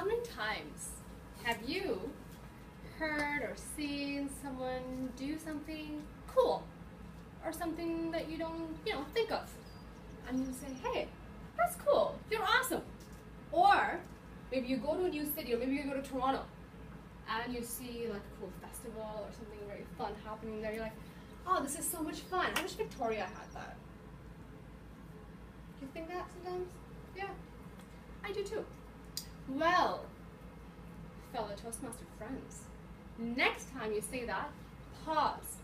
How many times have you heard or seen someone do something cool or something that you don't, think of? And you say, hey, that's cool, you're awesome. Or maybe you go to a new city, or maybe you go to Toronto and you see like a cool festival or something very fun happening there. You're like, oh, this is so much fun. I wish Victoria had that. Do you think that sometimes? Yeah, I do too. Well, fellow Toastmaster friends, next time you say that, pause.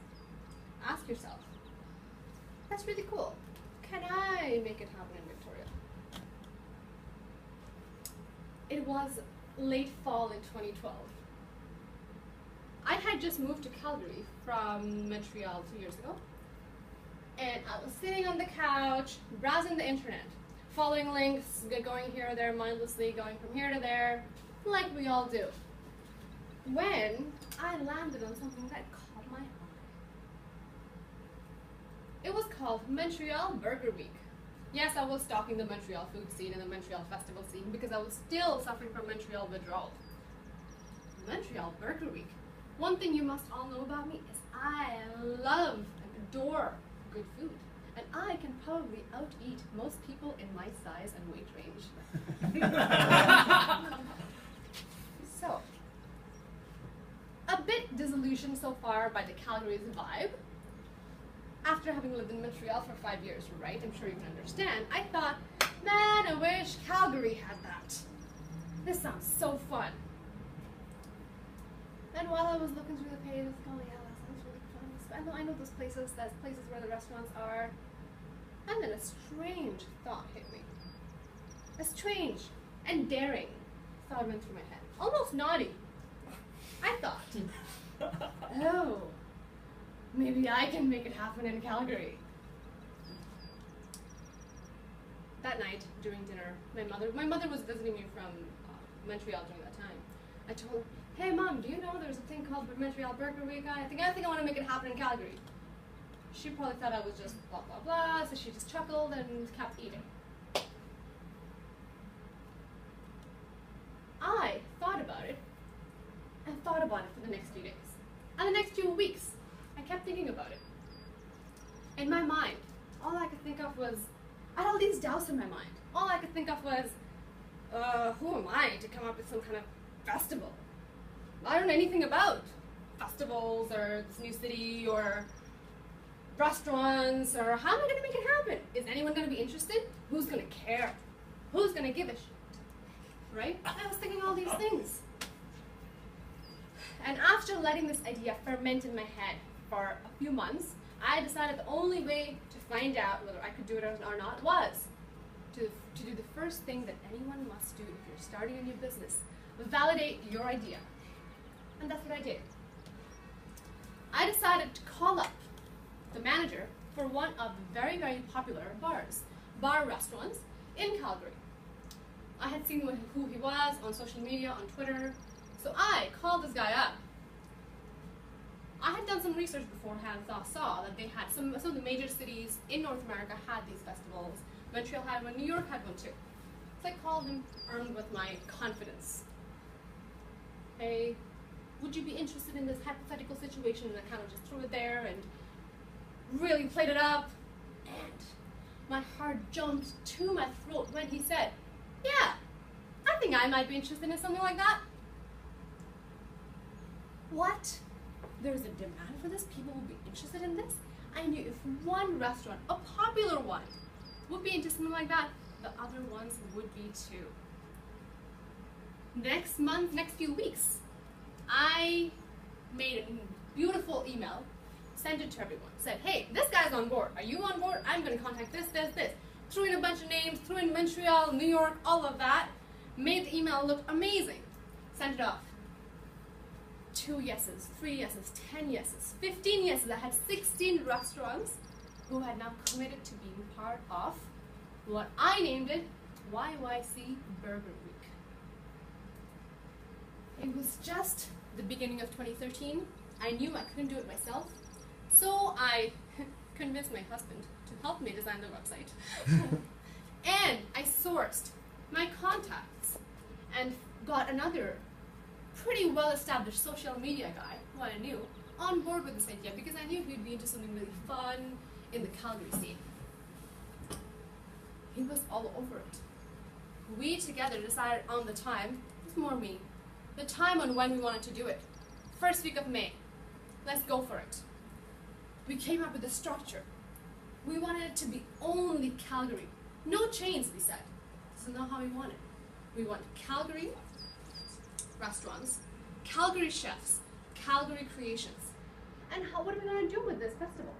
Ask yourself, that's really cool. Can I make it happen in Victoria? It was late fall in 2012. I had just moved to Calgary from Montreal 2 years ago, and I was sitting on the couch, browsing the internet, following links, going here or there mindlessly, going from here to there, like we all do, when I landed on something that caught my eye. It was called Montreal Burger Week. Yes, I was stalking the Montreal food scene and the Montreal festival scene because I was still suffering from Montreal withdrawal. Montreal Burger Week. One thing you must all know about me is I love and adore good food. And I can probably out-eat most people in my size and weight range. So, a bit disillusioned so far by the Calgary's vibe. After having lived in Montreal for 5 years, right? I'm sure you can understand. I thought, man, I wish Calgary had that. This sounds so fun. And while I was looking through the page, I was like, oh yeah, that sounds really fun. I know those places, that's places where the restaurants are. And then a strange thought hit me. A strange and daring thought went through my head. Almost naughty. I thought, oh, maybe I can make it happen in Calgary. That night, during dinner, my mother was visiting me from Montreal during that time. I told her, hey Mom, do you know there's a thing called Montreal Burger Week? I think I want to make it happen in Calgary. She probably thought I was just blah blah blah, so she just chuckled and kept eating. I thought about it, and thought about it for the next few days. And the next few weeks, I kept thinking about it. In my mind, all I could think of was, I had all these doubts in my mind. All I could think of was, who am I to come up with some kind of festival? I don't know anything about festivals or this new city or restaurants, or how am I going to make it happen? Is anyone going to be interested? Who's going to care? Who's going to give a shit? Right? I was thinking all these things. And after letting this idea ferment in my head for a few months, I decided the only way to find out whether I could do it or not was to do the first thing that anyone must do if you're starting a new business. Validate your idea. And that's what I did. I decided to call up the manager for one of the very, very popular bar restaurants in Calgary. I had seen who he was on social media, on Twitter, so I called this guy up. I had done some research beforehand, saw that they had some of the major cities in North America had these festivals. Montreal had one, New York had one too. So I called him, armed with my confidence. Hey, would you be interested in this hypothetical situation? And I kind of just threw it there and really played it up. And my heart jumped to my throat when he said, yeah, I think I might be interested in something like that. What? There's a demand for this? People will be interested in this? I knew if one restaurant, a popular one, would be into something like that, the other ones would be too. Next month, next few weeks, I made a beautiful email, sent it to everyone, said, hey, this guy's on board. Are you on board? I'm going to contact this. Threw in a bunch of names, threw in Montreal, New York, all of that. Made the email look amazing. Sent it off. 2 yeses, 3 yeses, 10 yeses, 15 yeses. I had 16 restaurants who had now committed to being part of what I named it YYC Burger Week. It was just the beginning of 2013. I knew I couldn't do it myself, so I convinced my husband to help me design the website. And I sourced my contacts and got another pretty well-established social media guy who I knew on board with this idea because I knew he'd be into something really fun in the Calgary scene. He was all over it. We together decided on the time, it's more me, the time on when we wanted to do it. First week of May. Let's go for it. We came up with a structure. We wanted it to be only Calgary. No chains, we said. This is not how we want it. We want Calgary restaurants, Calgary chefs, Calgary creations. And what are we going to do with this festival?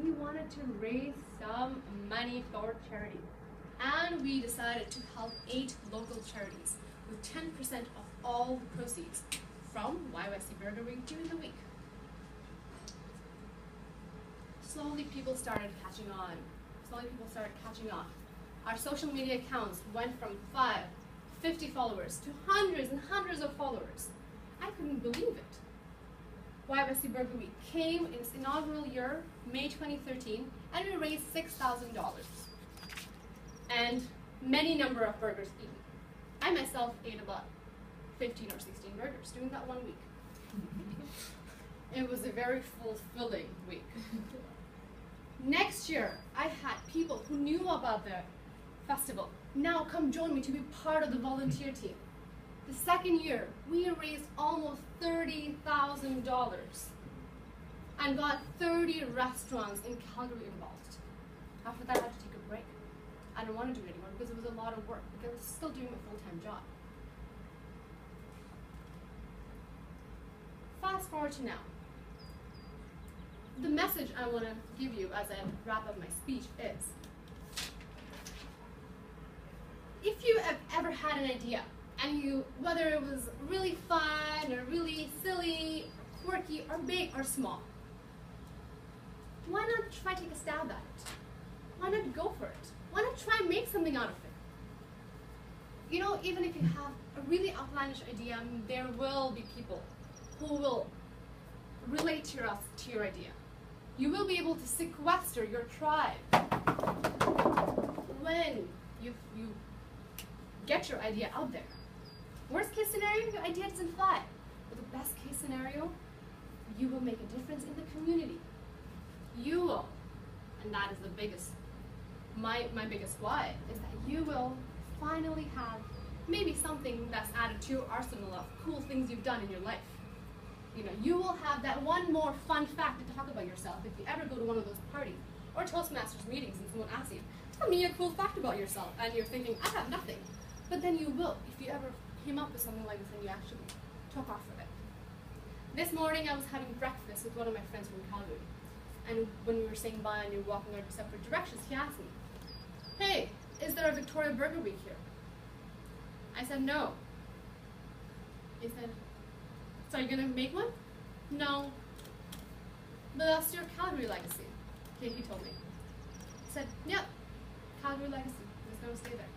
We wanted to raise some money for charity. And we decided to help 8 local charities with 10% of all the proceeds from YYC Burger Week during the week. Slowly people started catching on. Slowly people started catching on. Our social media accounts went from 50 followers to hundreds and hundreds of followers. I couldn't believe it. YYC Burger Week came in its inaugural year, May 2013, and we raised $6,000. And many number of burgers eaten. I myself ate about 15 or 16 burgers during that 1 week. It was a very fulfilling week. Next year, I had people who knew about the festival now come join me to be part of the volunteer team. The second year, we raised almost $30,000 and got 30 restaurants in Calgary involved. After that, I had to take a break. I didn't want to do it anymore because it was a lot of work, because I was still doing my full-time job. Fast forward to now. The message I want to give you as I wrap up my speech is, if you have ever had an idea, and whether it was really fun or really silly, quirky, or big or small, why not try to take a stab at it? Why not go for it? Why not try and make something out of it? You know, even if you have a really outlandish idea, there will be people who will relate to your idea. You will be able to sequester your tribe when you get your idea out there. Worst case scenario, your idea doesn't fly. But the best case scenario, you will make a difference in the community. You will, and that is the biggest, my biggest why, is that you will finally have maybe something that's added to your arsenal of cool things you've done in your life. You know, you will have that one more fun fact to talk about yourself if you ever go to one of those parties or Toastmasters meetings and someone asks you, tell me a cool fact about yourself, and you're thinking, I have nothing. But then you will, if you ever came up with something like this and you actually took off with it. This morning I was having breakfast with one of my friends from Calgary, and when we were saying bye and we were walking our separate directions, he asked me, hey, is there a Victoria Burger Week here? I said, no. He said, so are you going to make one? No. But that's your Calgary legacy. Okay, he told me. I said, yep, Calgary legacy. I'm just going to stay there.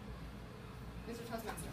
Mr. Toastmaster.